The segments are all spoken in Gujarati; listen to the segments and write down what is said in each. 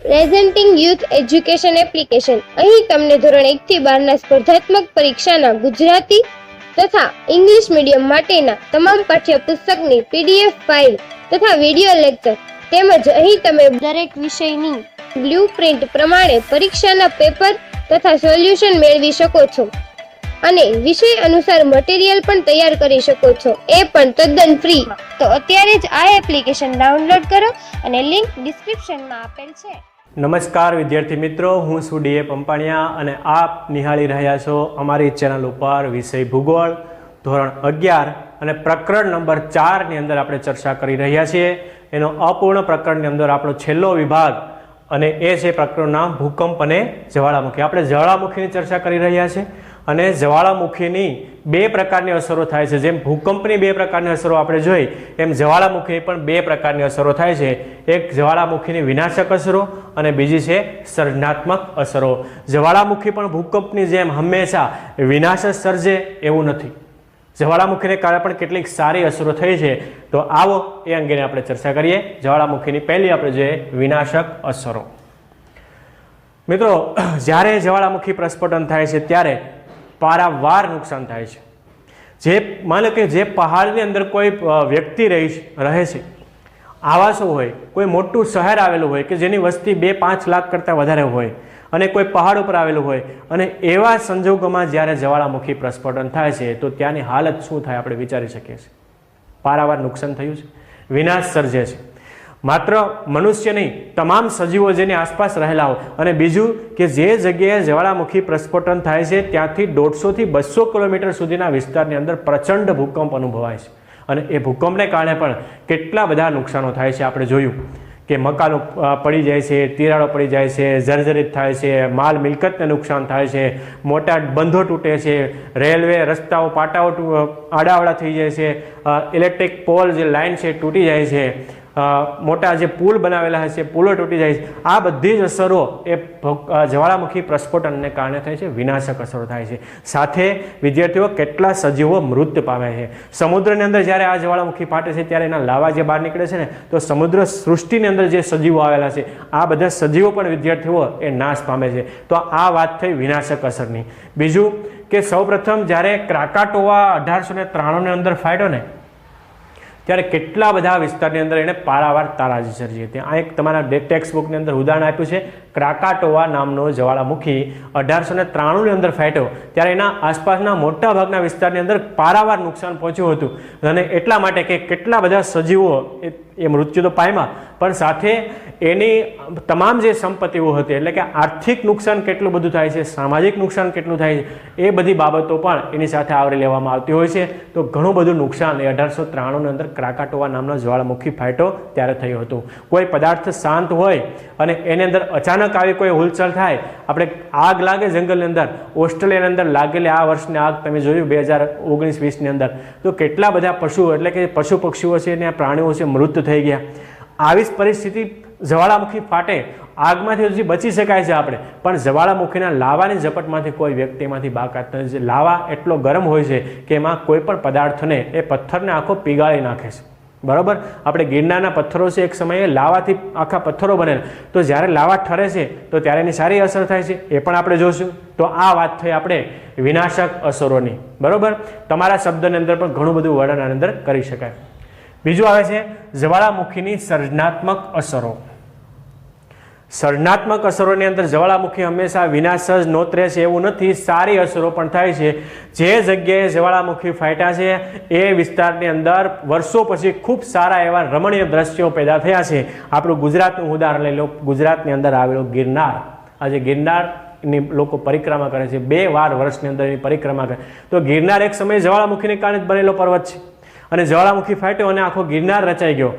Presenting youth education application. અહીં તમને ધોરણ 1 થી 12 ના સ્પર્ધાત્મક પરીક્ષાના ગુજરાતી તથા ઇંગ્લિશ મીડિયમ માટેના તમામ પાઠ્યપુસ્તકની PDF ફાઇલ તથા વિડીયો લેક્ચર તેમજ અહીં તમે દરેક વિષયની બ્લુ પ્રિન્ટ પ્રમાણે પરીક્ષાના પેપર તથા સોલ્યુશન મેળવી શકો છો અને વિષય અનુસાર મટીરીયલ પણ તૈયાર કરી શકો છો, એ પણ તદ્દન ફ્રી. તો અત્યારે જ આ એપ્લિકેશન ડાઉનલોડ કરો અને લિંક ડિસ્ક્રિપ્શનમાં આપેલ છે. નમસ્કાર વિદ્યાર્થી મિત્રો, હું છું DA પંપાણિયા અને આપ નિહાળી રહ્યા છો અમારી ચેનલ ઉપર વિષય ભૂગોળ ધોરણ 11 અને પ્રકરણ નંબર 4 ની અંદર આપણે ચર્ચા કરી રહ્યા છીએ. એનો અપૂર્ણ પ્રકરણની અંદર આપણો છેલ્લો વિભાગ અને એ છે પ્રકરણનું નામ ભૂકંપ અને જ્વાળામુખી. આપણે જ્વાળામુખીની ચર્ચા કરી રહ્યા છીએ અને જ્વાળામુખીની બે પ્રકારની અસરો થાય છે. જેમ ભૂકંપની બે પ્રકારની અસરો આપણે જોઈ એમ જ્વાળામુખીની પણ બે પ્રકારની અસરો થાય છે. એક જ્વાળામુખીની વિનાશક અસરો અને બીજી છે સર્જનાત્મક અસરો. જ્વાળામુખી પણ ભૂકંપની જેમ હંમેશા વિનાશ સર્જે એવું નથી. જ્વાળામુખીને કારણે પણ કેટલીક સારી અસરો થઈ છે. તો આવો એ અંગેની આપણે ચર્ચા કરીએ. જ્વાળામુખીની પહેલી આપણે જોઈએ વિનાશક અસરો. મિત્રો, જ્યારે જ્વાળામુખી પ્રસ્ફોટન થાય છે ત્યારે પારાવાર નુકસાન થાય છે. જે માનો કે જે પહાડની અંદર કોઈ વ્યક્તિ રહે છે, આવાસો હોય, કોઈ મોટું શહેર આવેલું હોય કે જેની વસ્તી 2-5 લાખ કરતાં વધારે હોય અને કોઈ પહાડ ઉપર આવેલું હોય અને એવા સંજોગોમાં જ્યારે જ્વાળામુખી પ્રસ્ફોટન થાય છે તો ત્યાંની હાલત શું થાય આપણે વિચારી શકીએ છીએ. પારાવાર નુકસાન થયું છે, વિનાશ સર્જે છે. માત્ર મનુષ્ય નહીં, તમામ સજીવો જેની આસપાસ રહેલા હોય. અને બીજું કે જે જગ્યાએ જ્વાળામુખી પ્રસ્ફોટન થાય છે ત્યાંથી 150 થી 200 કિલોમીટર સુધીના વિસ્તારની અંદર પ્રચંડ ભૂકંપ અનુભવાય છે. અને એ ભૂકંપને કારણે પણ કેટલા બધા નુકસાનો થાય છે. આપણે જોયું કે મકાનો પડી જાય છે, તિરાડો પડી જાય છે, જર્જરિત થાય છે, માલ મિલકતને નુકસાન થાય છે, મોટા બંધો તૂટે છે, રેલવે રસ્તાઓ પાટાઓ આડાવડા થઈ જાય છે, ઇલેક્ટ્રિક પોલ જે લાઇન છે તૂટી જાય છે, મોટા જે પુલ બનાવેલા હશે પુલો તૂટી જાય છે. આ બધી જ અસરો એ જ્વાળામુખી પ્રસ્ફોટનને કારણે થાય છે, વિનાશક અસરો થાય છે. સાથે વિદ્યાર્થીઓ કેટલા સજીવો મૃત્યુ પામે છે. સમુદ્રની અંદર જ્યારે આ જ્વાળામુખી ફાટે છે ત્યારે એના લાવા જે બહાર નીકળે છે ને, તો સમુદ્ર સૃષ્ટિની અંદર જે સજીવો આવેલા છે આ બધા સજીવો પણ વિદ્યાર્થીઓ એ નાશ પામે છે. તો આ વાત થઈ વિનાશક અસરની. બીજું કે સૌપ્રથમ જ્યારે ક્રાકાટોવા 1893 ની અંદર ફાટ્યો ને ત્યારે કેટલા બધા વિસ્તારની અંદર એને પારાવાર તારાજી સર્જી હતી. આ એક તમારા ટેક્સ્ટ બુકની અંદર ઉદાહરણ આપ્યું છે. ક્રાકાટોવા નામનો જ્વાળામુખી 1893 ની અંદર ફાટ્યો ત્યારે એના આસપાસના મોટા ભાગના વિસ્તારની અંદર પારાવાર નુકસાન પહોંચ્યું હતું. અને એટલા માટે કે કેટલા બધા સજીવો એ મૃત્યુ તો પામ્યા, પણ સાથે એની તમામ જે સંપત્તિઓ હતી, એટલે કે આર્થિક નુકસાન કેટલું બધું થાય છે, સામાજિક નુકસાન કેટલું થાય છે, એ બધી બાબતો પણ એની સાથે આવરી લેવામાં આવતી હોય છે. તો ઘણું બધું નુકસાન એ 1893 ની અંદર ક્રાકાટોવા નામનો જ્વાળામુખી ફાટ્યો ત્યારે થયું હતું. કોઈ પદાર્થ શાંત હોય અને એની અંદર અચાનક આવી કોઈ હુલચલ થાય, આપણે આગ લાગે જંગલની અંદર, ઓસ્ટ્રેલિયાની અંદર લાગેલી આ વર્ષની આગ તમે જોયું 2019-20 ની અંદર, તો કેટલા બધા પશુઓ એટલે કે પશુ પક્ષીઓ છે અને પ્રાણીઓ છે મૃત્યુ થઈ ગયા. આવી પરિસ્થિતિ જ્વાળામુખી ફાટે, આગમાંથી હજી બચી શકાય છે આપણે, પણ જ્વાળામુખીના લાવાની ઝપટમાંથી કોઈ વ્યક્તિમાંથી બાકાત નથી. લાવા એટલો ગરમ હોય છે કે એમાં કોઈ પણ પદાર્થને એ પથ્થરને આખો પીગાળી નાખે છે. બરાબર, આપણે ગિરનારના પથ્થરો છે, એક સમયે લાવાથી આખા પથ્થરો બનેલા, તો જ્યારે લાવા ઠરે છે તો ત્યારે એની સારી અસર થાય છે, એ પણ આપણે જોશું. તો આ વાત થઈ આપણે વિનાશક અસરોની. બરાબર, તમારા શબ્દની અંદર પણ ઘણું બધું વર્ણન આની અંદર કરી શકાય. બીજું આવે છે જ્વાળામુખીની સર્જનાત્મક અસરો. સર્જનાત્મક અસરોની અંદર જ્વાળામુખી હંમેશા વિનાશ જ નોતરે છે એવું નથી, સારી અસરો પણ થાય છે. જે જગ્યાએ જ્વાળામુખી ફાટ્યા છે એ વિસ્તારની અંદર વર્ષો પછી ખૂબ સારા એવા રમણીય દ્રશ્યો પેદા થયા છે. આપણું ગુજરાતનું ઉદાહરણ લઈ લો. ગુજરાતની અંદર આવેલો ગિરનાર, આજે ગિરનારની લોકો પરિક્રમા કરે છે, 2 વાર વર્ષની અંદર એની પરિક્રમા કરે. તો ગિરનાર એક સમયે જ્વાળામુખીને કારણે જ બનેલો પર્વત છે અને જ્વાળામુખી ફાટ્યો અને આખો ગિરનાર રચાઈ ગયો.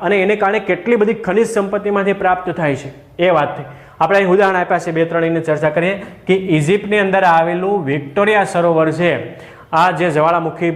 અને એને કારણે કેટલી બધી ખનિજ સંપત્તિમાંથી પ્રાપ્ત થાય છે એ વાત થઈ. આપણે અહીં ઉદાહરણ આપ્યા છે 2-3 એની ચર્ચા કરીએ કે ઇજિપ્તની અંદર આવેલું વિક્ટોરિયા સરોવર છે, આ જે જ્વાળામુખી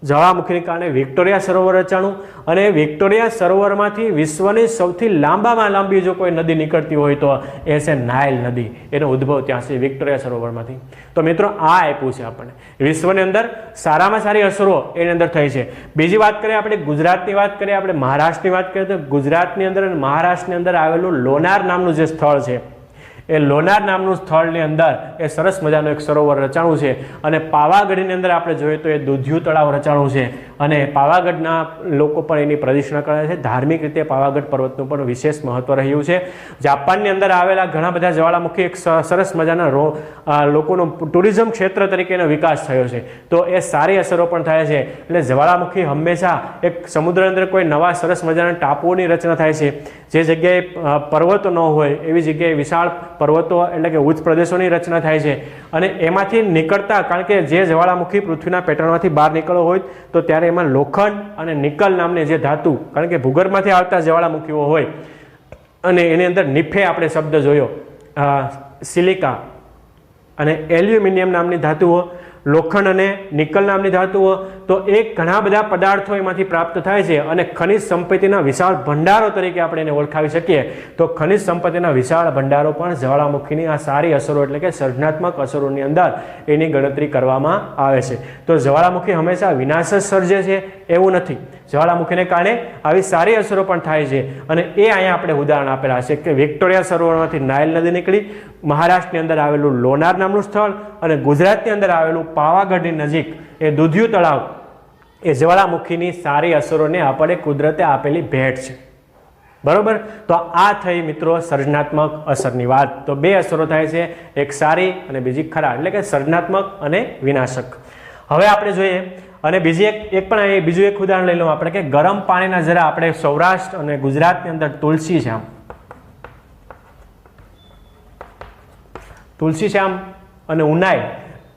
જ્વાળામુખીને કારણે વિક્ટોરિયા સરોવર રચાણું, અને વિક્ટોરિયા સરોવરમાંથી વિશ્વની સૌથી લાંબામાં લાંબી જો કોઈ નદી નીકળતી હોય તો એ છે નાઇલ નદી. એનો ઉદ્ભવ ત્યાં છે વિક્ટોરિયા સરોવરમાંથી. તો મિત્રો આ આપ્યું છે આપણને વિશ્વની અંદર સારામાં સારી અસરો એની અંદર થઈ છે. બીજી વાત કરીએ આપણે ગુજરાતની વાત કરીએ, આપણે મહારાષ્ટ્રની વાત કરીએ તો ગુજરાતની અંદર અને મહારાષ્ટ્રની અંદર આવેલું લોનાર નામનું જે સ્થળ છે એ લોનાર નામનું સ્થળની અંદર એ સરસ મજાનું એક સરોવર રચાણું છે. અને પાવાગઢની અંદર આપણે જોઈએ તો એ દૂધિયું તળાવ રચાણું છે, અને પાવાગઢના લોકો પણ એની પ્રદક્ષિણા કરે છે. ધાર્મિક રીતે પાવાગઢ પર્વતનું પણ વિશેષ મહત્વ રહ્યું છે. જાપાનની અંદર આવેલા ઘણા બધા જ્વાળામુખી એક સરસ મજાના લોકોનું ટુરિઝમ ક્ષેત્ર તરીકેનો વિકાસ થયો છે. તો એ સારી અસરો પણ થાય છે. એટલે જ્વાળામુખી હંમેશા એક સમુદ્રની અંદર કોઈ નવા સરસ મજાના ટાપુઓની રચના થાય છે. જે જગ્યાએ પર્વતો ન હોય એવી જગ્યાએ વિશાળ પર્વતો એટલે કે ઉચ્ચ પ્રદેશોની રચના થાય છે. અને એમાંથી નીકળતા, કારણ કે જે જ્વાળામુખી પૃથ્વીના પેટર્નમાંથી બહાર નીકળ્યો હોય તો ત્યારે એમાં લોખંડ અને નિકલ નામની જે ધાતુ, કારણ કે ભૂગર્ભમાંથી આવતા જ્વાળામુખીઓ હોય, અને એની અંદર નિફે આપણે શબ્દ જોયો, સિલિકા અને એલ્યુમિનિયમ નામની ધાતુઓ, લોખંડ અને નિકલ નામની ધાતુઓ, તો એ ઘણા બધા પદાર્થો એમાંથી પ્રાપ્ત થાય છે. અને ખનિજ સંપત્તિના વિશાળ ભંડારો તરીકે આપણે એને ઓળખાવી શકીએ. તો ખનિજ સંપત્તિના વિશાળ ભંડારો પણ જ્વાળામુખીની આ સારી અસરો એટલે કે સર્જનાત્મક અસરોની અંદર એની ગણતરી કરવામાં આવે છે. તો જ્વાળામુખી હંમેશા વિનાશ જ સર્જે છે એવું નથી. જ્વાળામુખીને કારણે આવી સારી અસરો પણ થાય છે. અને એ અહીંયા આપણે ઉદાહરણ આપેલા છે કે વિક્ટોરિયા સરોવરમાંથી નાઇલ નદી નીકળી, મહારાષ્ટ્રની અંદર આવેલું લોનાર નામનું સ્થળ, અને ગુજરાતની અંદર આવેલું પાવાગઢની નજીક એ દૂધિયું તળાવ એ જ્વાળામુખીની સારી અસરોને આપણે કુદરતે આપેલી ભેટ છે. બરોબર. તો આ થઈ મિત્રો સર્જનાત્મક અસરની વાત. તો બે અસરો થાય છે, એક સારી અને બીજી ખરાબ, એટલે કે સર્જનાત્મક અને વિનાશક. હવે આપણે જોઈએ અને બીજું એક ઉદાહરણ લઈ લો આપણે કે ગરમ પાણીના ઝરા. આપણે સૌરાષ્ટ્ર અને ગુજરાતની અંદર તુલસી શ્યામ અને ઉનાઈ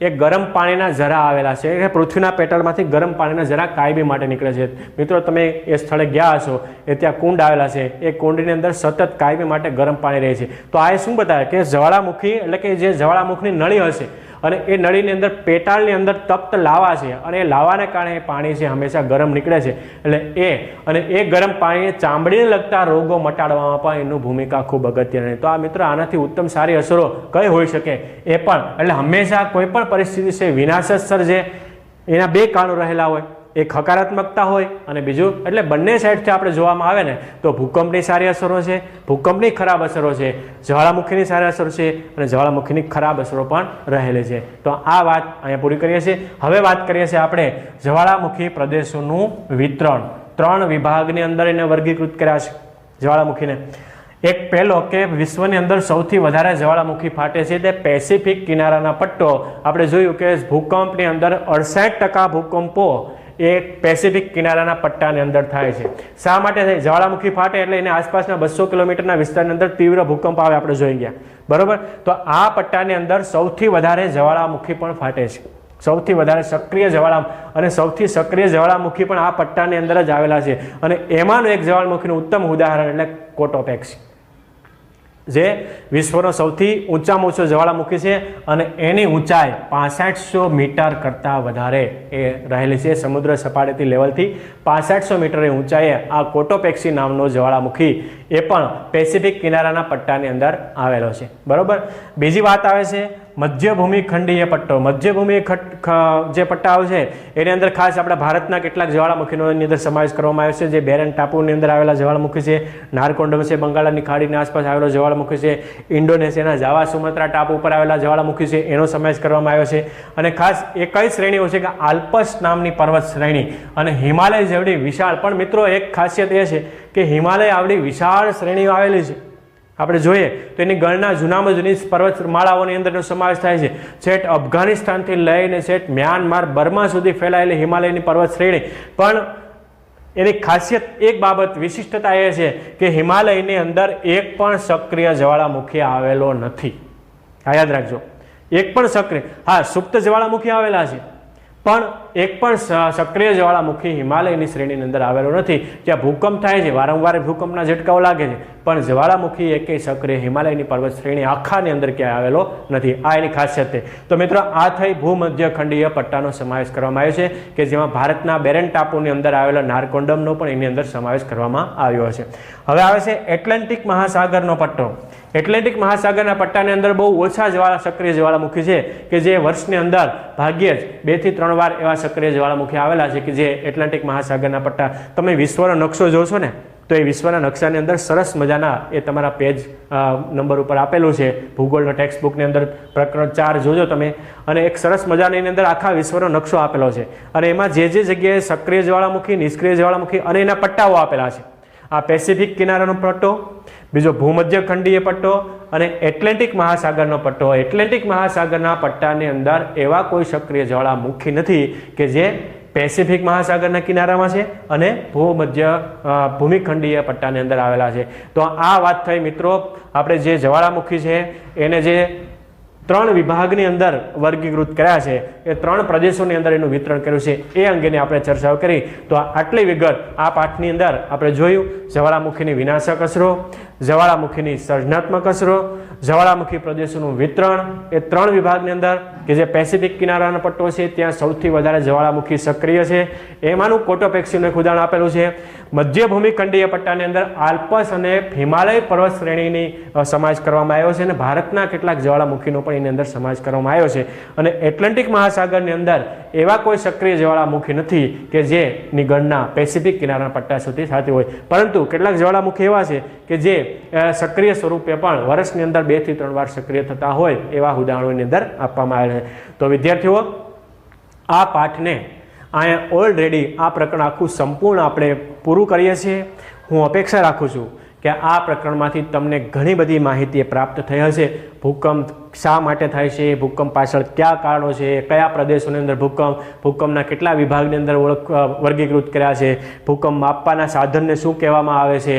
એ ગરમ પાણીના ઝરા આવેલા છે. કે પૃથ્વીના પેટલમાંથી ગરમ પાણીના ઝરા કાયમી માટે નીકળે છે. મિત્રો તમે એ સ્થળે ગયા હશો, એ ત્યાં કુંડ આવેલા છે. એ કુંડની અંદર સતત કાયમી માટે ગરમ પાણી રહે છે. તો આ શું બતાવે કે જ્વાળામુખી એટલે કે જે જ્વાળામુખની નળી હશે, અને એ નળીની અંદર પેટાળની અંદર તપ્ત લાવા છે, અને એ લાવાને કારણે એ પાણી છે હંમેશા ગરમ નીકળે છે. એટલે એ ગરમ પાણી ચામડીને લગતા રોગો મટાડવામાં પણ એનું ભૂમિકા ખૂબ અગત્યની. તો આ મિત્રો આનાથી ઉત્તમ સારી અસરો કઈ હોઈ શકે એ પણ, એટલે હંમેશા કોઈ પણ પરિસ્થિતિ છે વિનાશ જ સર્જે. એના બે કારણો રહેલા હોય, એક હકારાત્મકતા હોય અને બીજું, એટલે બંને સાઈડથી આપણે જોવામાં આવે ને તો ભૂકંપની સારી અસરો છે, ભૂકંપની ખરાબ અસરો છે, જ્વાળામુખીની સારી અસરો છે, અને જ્વાળામુખીની ખરાબ અસરો પણ રહેલી છે. તો આ વાત અહીંયા પૂરી કરીએ છીએ. હવે વાત કરીએ છીએ આપણે જ્વાળામુખી પ્રદેશોનું વિતરણ. 3 વિભાગની અંદર એને વર્ગીકૃત કર્યા છે જ્વાળામુખીને. એક પહેલો કે વિશ્વની અંદર સૌથી વધારે જ્વાળામુખી ફાટે છે તે પેસિફિક કિનારાના પટ્ટો. આપણે જોયું કે ભૂકંપની અંદર 68% ભૂકંપો એ પેસિફિક કિનારાના પટ્ટાની અંદર થાય છે. શા માટે થાય? જ્વાળામુખી ફાટે એટલે એને આસપાસના 200 કિલોમીટરના વિસ્તારની અંદર તીવ્ર ભૂકંપ આવે, આપણે જોઈ ગયા. બરોબર. તો આ પટ્ટાની અંદર સૌથી વધારે જ્વાળામુખી પણ ફાટે છે. સૌથી વધારે સક્રિય અને સૌથી સક્રિય જ્વાળામુખી પણ આ પટ્ટાની અંદર જ આવેલા છે. અને એમાંનું એક જ્વાળામુખીનું ઉત્તમ ઉદાહરણ એટલે કોટોપેક્સ, જે વિશ્વનો સૌથી ઊંચામાં ઊંચો જ્વાળામુખી છે, અને એની ઊંચાઈ 6500 મીટર કરતાં વધારે એ રહેલી છે. સમુદ્ર સપાટીથી લેવલથી 6500 મીટરની ઊંચાઈએ આ કોટોપેક્સી નામનો જ્વાળામુખી એ પણ પેસિફિક કિનારાના પટ્ટાની અંદર આવેલો છે. બરોબર. બીજી વાત આવે છે મધ્યભૂમિ ખંડીય પટ્ટો. મધ્યભૂમિ જે પટ્ટાઓ છે એની અંદર ખાસ આપણા ભારતના કેટલાક જ્વાળામુખીનો એની અંદર સમાવેશ કરવામાં આવ્યો છે. જે બેરન ટાપુની અંદર આવેલા જ્વાળામુખી છે, નારકોંડમ છે, બંગાળની ખાડીની આસપાસ આવેલો જ્વાળામુખી છે, ઇન્ડોનેશિયાના જાવા સુમાત્રા ટાપુ ઉપર આવેલા જ્વાળામુખી છે, એનો સમાવેશ કરવામાં આવ્યો છે. અને ખાસ એ કઈ શ્રેણીઓ છે કે આલ્પસ નામની પર્વત શ્રેણી અને હિમાલય જેવડી વિશાળ. પણ મિત્રો એક ખાસિયત એ છે કે હિમાલય આવડી વિશાળ શ્રેણીઓ આવેલી છે. આપણે જોઈએ તો એની ગણના જૂનામાં જૂની પર્વતમાળાઓની અંદરનો સમાવેશ થાય છે. છેટ અફઘાનિસ્તાનથી લઈને છેટ મ્યાનમાર, બર્મા સુધી ફેલાયેલી હિમાલયની પર્વત શ્રેણી. પણ એની ખાસિયત, એક બાબત, વિશિષ્ટતા એ છે કે હિમાલયની અંદર એક પણ સક્રિય જ્વાળામુખી આવેલો નથી. આ યાદ રાખજો, એક પણ સક્રિય. હા, સુપ્ત જ્વાળામુખી આવેલા છે, પણ એક પણ સક્રિય જ્વાળામુખી હિમાલયની શ્રેણીની અંદર આવેલો નથી. જ્યાં ભૂકંપ થાય છે, વારંવાર ભૂકંપના ઝટકાઓ લાગે છે, પણ જ્વાળામુખી એકેય સક્રિય હિમાલયની પર્વત શ્રેણી આખાની અંદર ક્યાંય આવેલો નથી. આ એની ખાસિયત છે. તો મિત્રો આ થઈ ભૂમધ્યખંડીય પટ્ટાનો સમાવેશ કરવામાં આવ્યો છે કે જેમાં ભારતના બેરેન ટાપુની અંદર આવેલો નારકોન્ડમનો પણ એની અંદર સમાવેશ કરવામાં આવ્યો છે. હવે આવે છે એટલાન્ટિક મહાસાગરનો પટ્ટો. એટલાન્ટિક મહાસાગરના પટ્ટાની અંદર બહુ ઓછા સક્રિય જ્વાળામુખી છે કે જે વર્ષની અંદર ભાગ્યે જ 2 થી 3 વાર એવા સક્રિય જ્વાળામુખી આવેલા છે કે જે એટલાન્ટિક મહાસાગરના પટ્ટા. તમે વિશ્વનો નકશો જોશો ને તો એ વિશ્વના નકશાની અંદર સરસ મજાના એ તમારા પેજ નંબર ઉપર આપેલું છે. ભૂગોળના ટેક્સ્ટ બુકની અંદર પ્રકરણ 4 જોજો તમે, અને એક સરસ મજાની અંદર આખા વિશ્વનો નકશો આપેલો છે અને એમાં જે જગ્યાએ સક્રિય જ્વાળામુખી, નિષ્ક્રિય જ્વાળામુખી અને એના પટ્ટાઓ આપેલા છે. આ પેસિફિક કિનારાનો પટ્ટો, બીજો ભૂમધ્યખંડીય પટ્ટો અને એટલાન્ટિક મહાસાગરનો પટ્ટો. એટલાન્ટિક મહાસાગરના પટ્ટાની અંદર એવા કોઈ સક્રિય જ્વાળામુખી નથી કે જે પેસિફિક મહાસાગરના કિનારામાં છે અને ભૂમિખંડીય પટ્ટાની અંદર આવેલા છે. તો આ વાત થઈ મિત્રો આપણે જે જ્વાળામુખી છે એને જે 3 વિભાગની અંદર વર્ગીકૃત કર્યા છે, એ 3 પ્રદેશોની અંદર એનું વિતરણ કર્યું છે, એ અંગેની આપણે ચર્ચાઓ કરી. તો આટલી વિગત આ પાઠની અંદર આપણે જોયું. જ્વાળામુખીની વિનાશક અસરો, જ્વાળામુખીની સર્જનાત્મક અસરો, જ્વાળામુખી પ્રદેશોનું વિતરણ, એ 3 વિભાગની અંદર કે જે પેસિફિક કિનારાનો પટ્ટો છે ત્યાં સૌથી વધારે જ્વાળામુખી સક્રિય છે, એમાંનું કોટોપેક્સીનું એક ઉદાહરણ આપેલું છે. મધ્ય ભૂમિખંડીય પટ્ટાની અંદર આલ્પસ અને હિમાલય પર્વત શ્રેણીની સમાવેશ કરવામાં આવ્યો છે અને ભારતના કેટલાક જ્વાળામુખીનો પણ એની અંદર સમાવેશ કરવામાં આવ્યો છે. અને એટલાન્ટિક મહાસાગરની અંદર એવા કોઈ સક્રિય જ્વાળામુખી નથી કે જેની ગણના પેસિફિક કિનારાના પટ્ટા સુધી થતી હોય, પરંતુ કેટલાક જ્વાળામુખી એવા છે કે જે સક્રિય સ્વરૂપે પણ વર્ષની અંદર 2 થી 3 વાર સક્રિય થતા હોય એવા ઉદાહરણોની અંદર આપવામાં આવેલા છે. તો વિદ્યાર્થીઓ આ પાઠને અહીંયા ઓલરેડી આ પ્રકરણ આખું સંપૂર્ણ આપણે પૂરું કરીએ છીએ. હું અપેક્ષા રાખું છું કે આ પ્રકરણમાંથી તમને ઘણી બધી માહિતી પ્રાપ્ત થઈ હશે. ભૂકંપ શા માટે થાય છે, ભૂકંપ પાછળ કયા કારણો છે, કયા પ્રદેશોની અંદર ભૂકંપના કેટલા વિભાગની અંદર વર્ગીકૃત કર્યા છે, ભૂકંપ માપવાના સાધનને શું કહેવામાં આવે છે,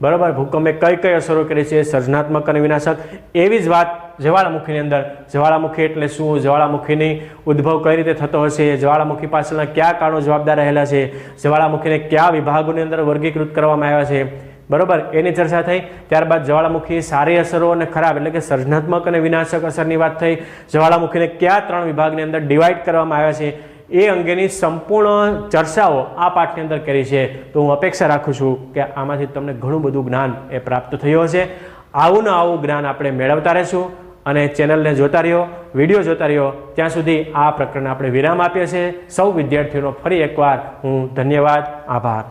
બરાબર, ભૂકંપે કઈ કઈ અસરો કરી છે, સર્જનાત્મક અને વિનાશક. એવી જ વાત જ્વાળામુખીની અંદર, જ્વાળામુખી એટલે શું, જ્વાળામુખીની ઉદ્ભવ કઈ રીતે થતો હશે, જ્વાળામુખી પાછળના કયા કારણો જવાબદાર રહેલા છે, જ્વાળામુખીને કયા વિભાગોની અંદર વર્ગીકૃત કરવામાં આવ્યા છે, બરોબર, એની ચર્ચા થઈ. ત્યારબાદ જ્વાળામુખી સારી અસરો અને ખરાબ એટલે કે સર્જનાત્મક અને વિનાશક અસરની વાત થઈ. જ્વાળામુખીને કયા 3 વિભાગની અંદર ડિવાઈડ કરવામાં આવ્યા છે એ અંગેની સંપૂર્ણ ચર્ચાઓ આ પાઠની અંદર કરી છે. તો હું અપેક્ષા રાખું છું કે આમાંથી તમને ઘણું બધું જ્ઞાન એ પ્રાપ્ત થયું હશે. આવું ને આવું જ્ઞાન આપણે મેળવતા રહીશું અને ચેનલને જોતા રહ્યો, વિડીયો જોતા રહ્યો. ત્યાં સુધી આ પ્રકરણને આપણે વિરામ આપીએ છીએ. સૌ વિદ્યાર્થીઓનો ફરી એકવાર હું ધન્યવાદ, આભાર.